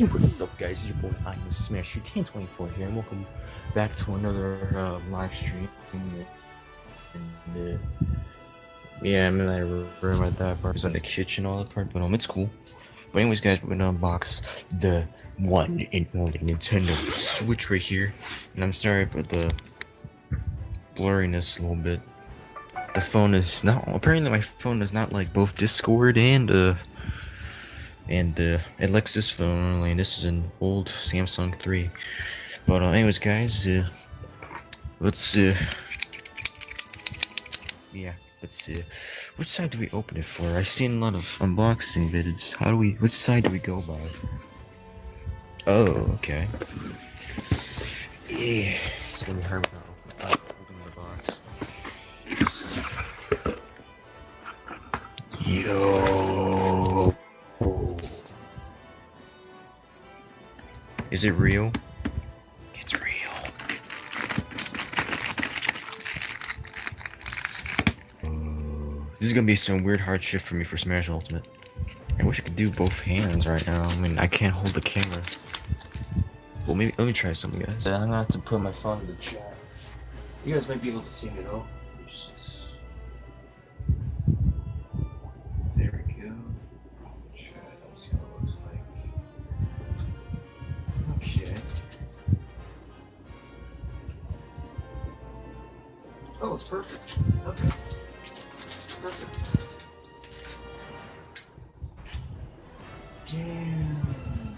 Hey, what's up, guys? It's your boy IronSmasher1024 here, and welcome back to another live stream. And, yeah, I'm in that room at that part. It's on the kitchen, all that part, but it's cool. But anyways, guys, we're gonna unbox the one and only Nintendo Switch right here. And I'm sorry for the blurriness a little bit. The phone is not apparently my phone is not like both Discord and Alexa's phone only. This is an old Samsung 3. But anyways, guys, let's which side do we open it for? I've seen a lot of unboxing vids. Which side do we go by? Oh, okay. Yeah, it's gonna be hard without opening the box. Yo. Is it real? It's real. This is gonna be some weird hardship for me for Smash Ultimate. I wish I could do both hands right now. I mean, I can't hold the camera. Well, maybe let me try something, guys. I'm gonna have to put my phone in the chat. You guys might be able to see me though. There we go. Chat. Let's see what it looks like. Okay. Oh, it's perfect. Okay. Perfect. Damn.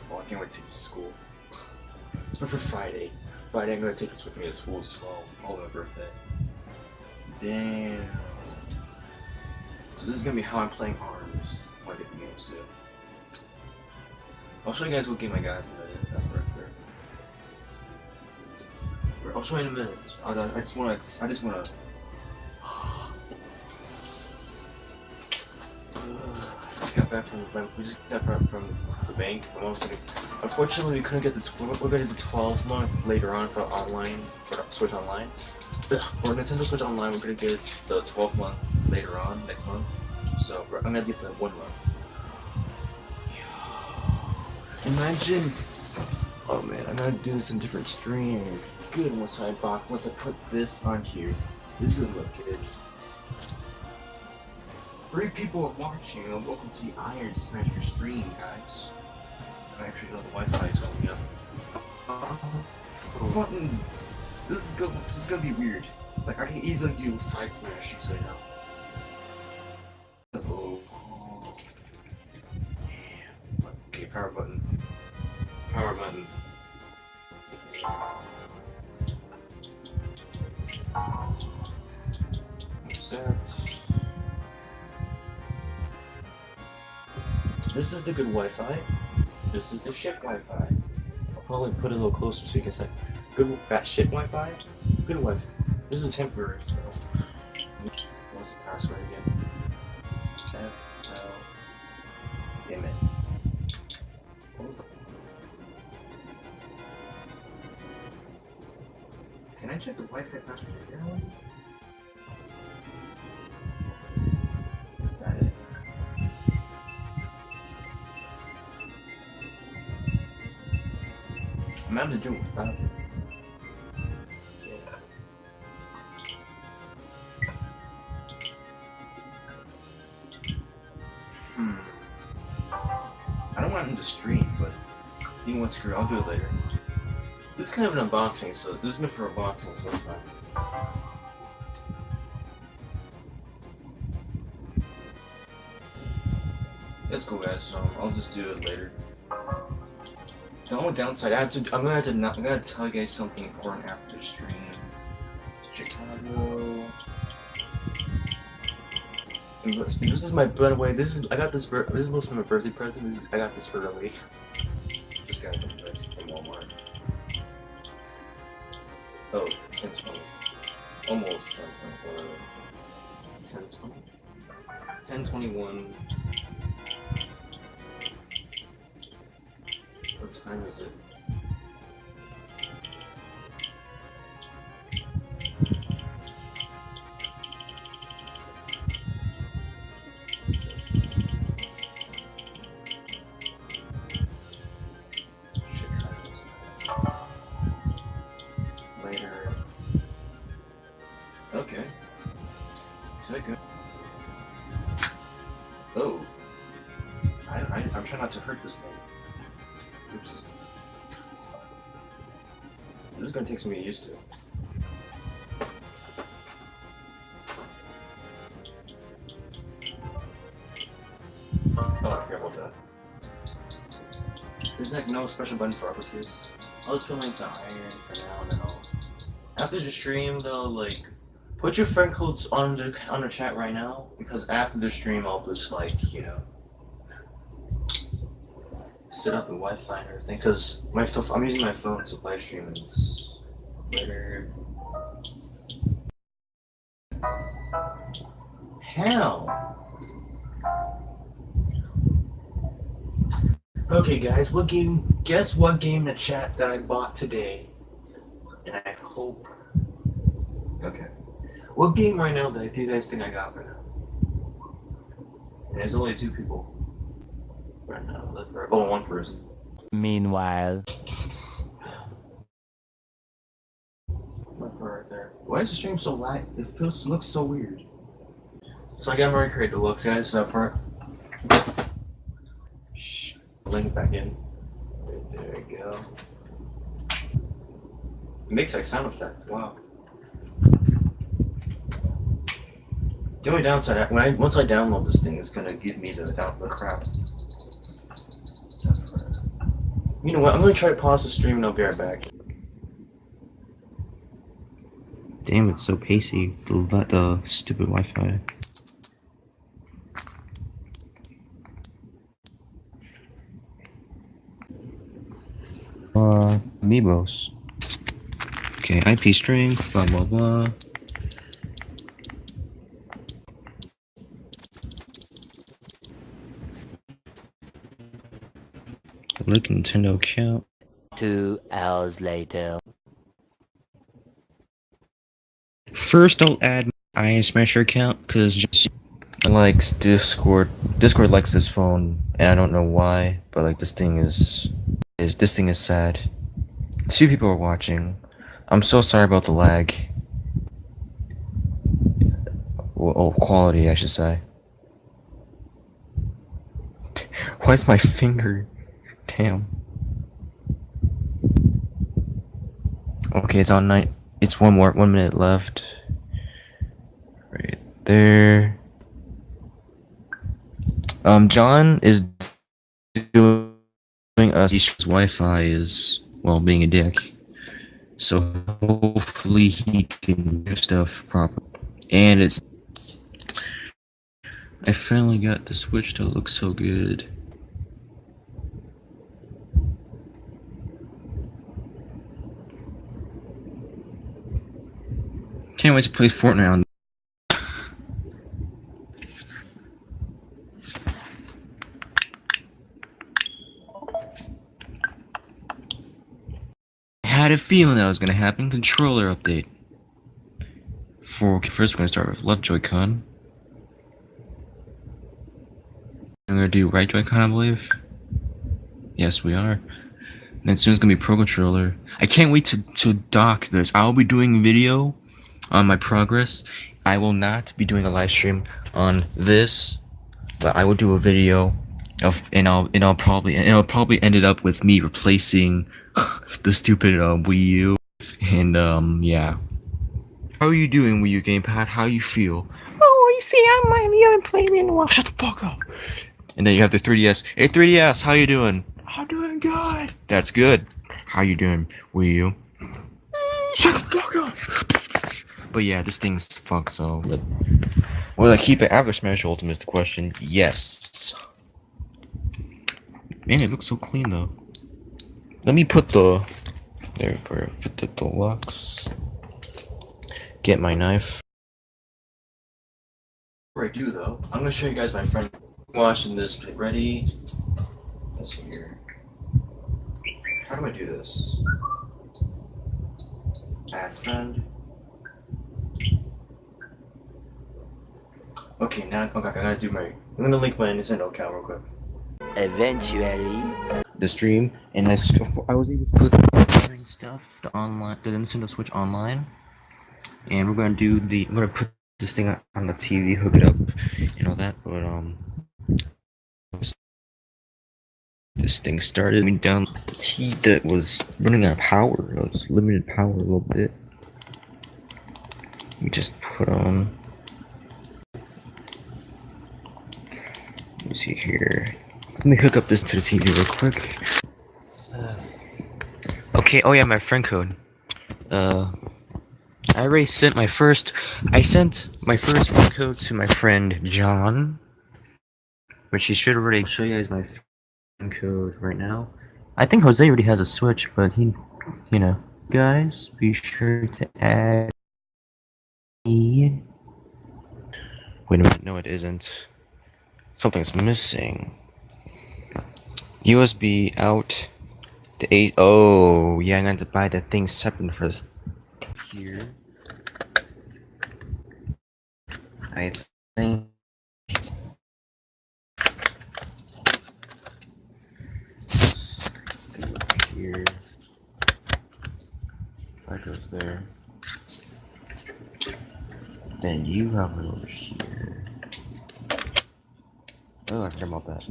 Oh, I can't wait to take this to school. It's for Friday. Friday, I'm gonna take this with me to school, so for my birthday. Damn. So this is gonna be how I'm playing ARMS before I get the game soon. I'll show you guys what game I got in a minute after. I'll show you in a minute. I just wanna. We just got back from the bank. My mom's gonna. Unfortunately, we couldn't get we're gonna do the 12 month later on for Switch Online. For Nintendo Switch Online, we're gonna get the 12 month later on next month. So I'm gonna get the 1 month. Imagine. Oh man, I'm gonna do this in different stream. Good once I put this on here. This is gonna look good. 3 people are watching, and welcome to the IronSmasher stream, guys. I actually know the Wi-Fi is going up. Buttons! This is gonna be weird. Like, I can easily do side smashes right now. Oh. Yeah. Okay, power button. Power button. Set. This is the good Wi-Fi. This is the shit Wi-Fi. I'll probably put it a little closer so you can say good shit Wi-Fi. Good Wi-Fi. This is temporary. So. What's the password again? FL. Damn it. What was the... Can I check the Wi-Fi password again? Is that it? I'm having to do it without it. Yeah. I don't want him to stream, but you know what, screw it, I'll do it later. This is kind of an unboxing, so this is meant for unboxing, so it's fine. Let's go, guys. So I'll just do it later. The only downside, I'm gonna tell you guys something important after the stream. Chicago. And this is my, by the way, this is supposed to be my birthday present. I got this early. Just got this from Walmart. Oh, 10/20. Almost 10/24. 10/20. 10/21. What time is it? I'm trying not to hurt this thing. Oops. This is gonna take some getting used to. Oh, I forgot about that. There's like no special button for uppercase. I'll just put links on Iron for now, and then after the stream, though, like, put your friend codes on the chat right now, because after the stream, I'll just, like, you know, set up the Wi-Fi and everything, because I'm using my phone to live stream, and it's later. Hell! Okay, guys, guess what game in the chat that I bought today? And I hope. Okay. What game right now do you guys think I got right now? And there's only 2 people right now. Oh, 1 person. Meanwhile. Right there. Why is the stream so light? It looks so weird. So I got Mario Kart Deluxe, guys. That part. Shh. Link it back in. Right there we go. It makes like sound effect. Wow. The only downside, once I download this thing, it's gonna give me the crap. You know what? I'm gonna try to pause the stream and I'll be right back. Damn, it's so pacey. The stupid Wi-Fi. Amiibos. Okay, IP strength, blah blah blah. Look, Nintendo account. 2 hours later. First, I'll add my IronSmasher account because I likes Discord. Discord likes this phone, and I don't know why, but like this thing is sad. 2 people are watching. I'm so sorry about the lag. Oh, quality, I should say. Why's my finger? Damn. Okay, it's on 9. It's 1 minute left. Right there. John is doing his Wi-Fi is, well, being a dick. So hopefully he can do stuff properly. And I finally got the Switch that looks so good. Can't wait to play Fortnite on. I had a feeling that was gonna happen. Controller update. First, we're gonna start with left Joy-Con. I'm gonna do right Joy-Con, I believe. Yes, we are. And then soon it's gonna be Pro Controller. I can't wait to dock this. I'll be doing a video on my progress. I will not be doing a live stream on this, but I will do a video of, and it'll probably ended up with me replacing the stupid Wii U. And yeah. How are you doing, Wii U gamepad? How you feel? Oh, you see, you haven't played me in a while. Shut the fuck up. And then you have the 3DS. Hey, 3DS, how you doing? I'm doing good. That's good. How you doing, Wii U? Shut the fuck up. But yeah, this thing's fucked, so. Will I keep it after Smash Ultimate is the question. Yes. Man, it looks so clean though. Let me put the. There we go. Put the deluxe. Get my knife. Before I do though, I'm gonna show you guys my friend watching this. Ready? Let's see here. How do I do this? Add friend. Okay, now okay, I gotta do I'm gonna link my Nintendo account real quick. Eventually. The stream, and I was able to put stuff the Nintendo Switch online, and we're gonna I'm gonna put this thing on the TV, hook it up, and all that. But this thing started. We down the T that was running out of power. It was limited power a little bit. We just put on. Let me see here. Let me hook up this to the TV real quick. Okay. Oh yeah, my friend code. I already sent my first. I sent my first friend code to my friend John, which he should already show you guys my friend code right now. I think Jose already has a Switch, but he, you know, guys, be sure to add me. Wait a minute, no, it isn't. Something's missing. USB out. The A. Oh, yeah, I'm going to buy the thing separate for this. Here. I think. Stay up here. That goes there. Then you have it over here. Oh, I forgot about that.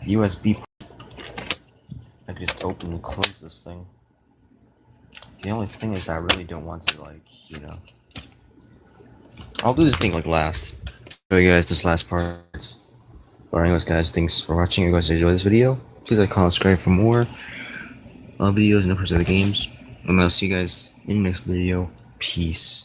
USB. I can just open and close this thing. The only thing is I really don't want to, like, you know. I'll do this thing like last. Show you guys this last part. But anyways, guys, thanks for watching. If you guys enjoyed this video, please like, comment, subscribe for more videos and uploads of the games. And I'll see you guys in the next video. Peace.